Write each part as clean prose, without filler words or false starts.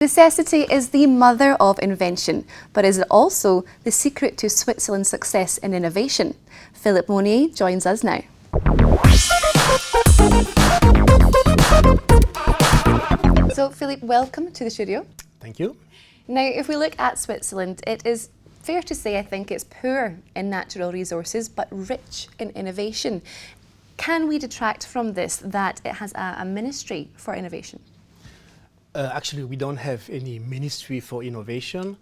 Necessity is the mother of invention, but is it also the secret to Switzerland's success in innovation? Philippe Monnier joins us now. So Philippe, welcome to the studio. Thank you. Now, if we look at Switzerland, it is fair to say, I think, it's poor in natural resources, but rich in innovation. Can we detract from this that it has a ministry for innovation? Actually, we don't have any ministry for innovation.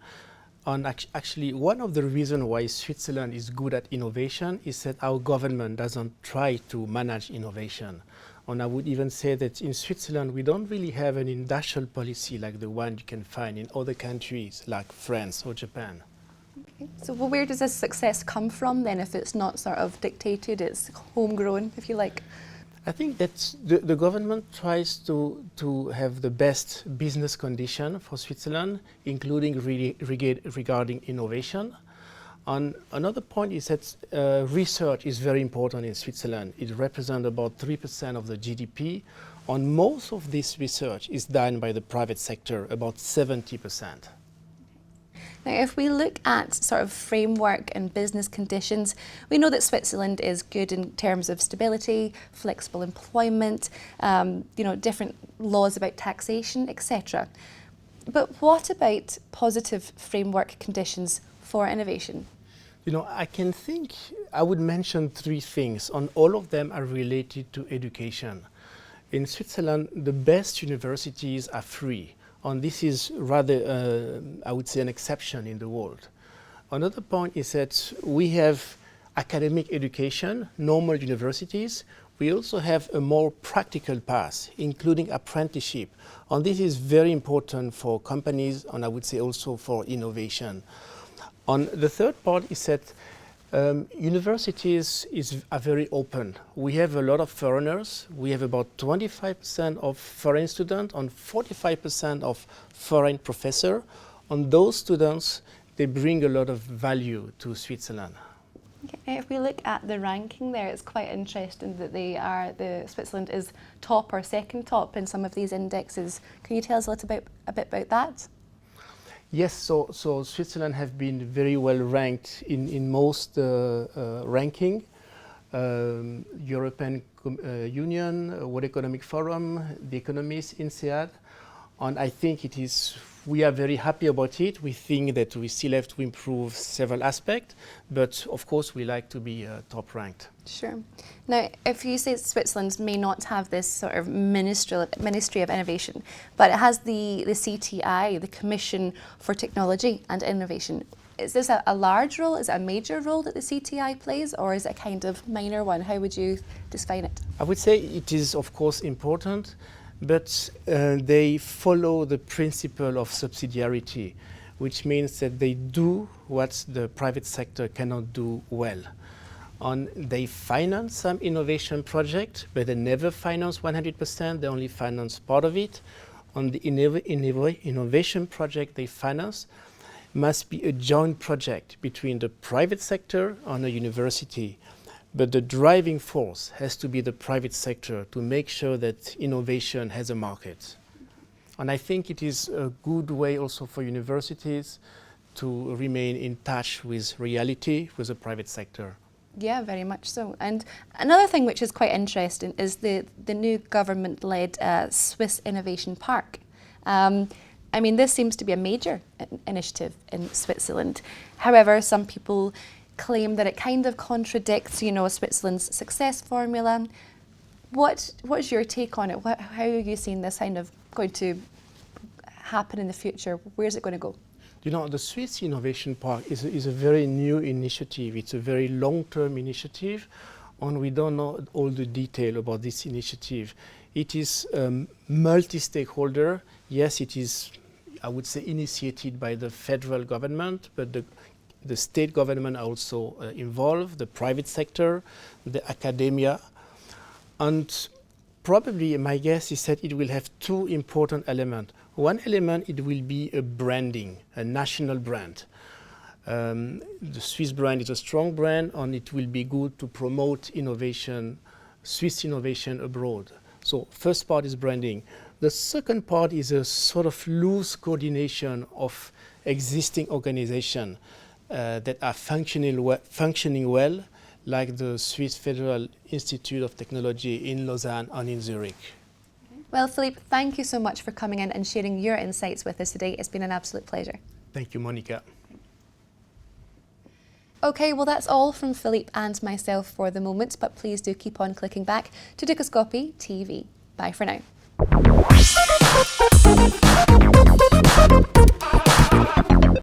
And actually, one of the reasons why Switzerland is good at innovation is that our government doesn't try to manage innovation. And I would even say that in Switzerland, we don't really have an industrial policy like the one you can find in other countries like France or Japan. Okay. So where does this success come from then, if it's not sort of dictated, it's homegrown, if you like? I think that the government tries to have the best business condition for Switzerland, including regarding innovation. And another point is that research is very important in Switzerland. It represents about 3% of the GDP, and most of this research is done by the private sector, about 70%. Now, if we look at sort of framework and business conditions, we know that Switzerland is good in terms of stability, flexible employment, different laws about taxation, etc. But what about positive framework conditions for innovation? I would mention three things, and all of them are related to education. In Switzerland, the best universities are free. And this is rather, I would say, an exception in the world. Another point is that we have academic education, normal universities. We also have a more practical path, including apprenticeship. And this is very important for companies, and I would say also for innovation. And the third part is that universities are very open. We have a lot of foreigners. We have about 25% of foreign students and 45% of foreign professors. And those students, they bring a lot of value to Switzerland. Okay. If we look at the ranking there, it's quite interesting that Switzerland is top or second top in some of these indexes. Can you tell us a bit about that? Yes, so Switzerland have been very well ranked in most ranking. European Union, World Economic Forum, The Economist, INSEAD, and I think we are very happy about it. We think that we still have to improve several aspects, but of course we like to be top ranked. Sure. Now, if you say Switzerland may not have this sort of Ministry of Innovation, but it has the CTI, the Commission for Technology and Innovation. Is this a large role? Is it a major role that the CTI plays, or is it a kind of minor one? How would you define it? I would say it is, of course, important, but they follow the principle of subsidiarity, which means that they do what the private sector cannot do well. And they finance some innovation project, but they never finance 100%, they only finance part of it. On the innovation project they finance must be a joint project between the private sector and a university. But the driving force has to be the private sector to make sure that innovation has a market. And I think it is a good way also for universities to remain in touch with reality with the private sector. Yeah, very much so. And another thing which is quite interesting is the new government-led Swiss Innovation Park. This seems to be a major initiative in Switzerland. However, some people claim that it kind of contradicts, Switzerland's success formula. What's your take on it? How are you seeing this kind of going to happen in the future? Where's it going to go? The Swiss Innovation Park is a very new initiative. It's a very long-term initiative, and we don't know all the detail about this initiative. It is multi-stakeholder. Yes, it is, I would say, initiated by the federal government, but the state government are also involved, the private sector, the academia. And probably my guess is that it will have two important elements. One element, it will be a branding, a national brand. The Swiss brand is a strong brand, and it will be good to promote innovation, Swiss innovation abroad. So first part is branding. The second part is a sort of loose coordination of existing organizations that are functioning well, like the Swiss Federal Institute of Technology in Lausanne and in Zurich. Well, Philippe, thank you so much for coming in and sharing your insights with us today. It's been an absolute pleasure. Thank you, Monica. Okay, well that's all from Philippe and myself for the moment, but please do keep on clicking back to Dukascopy TV. Bye for now.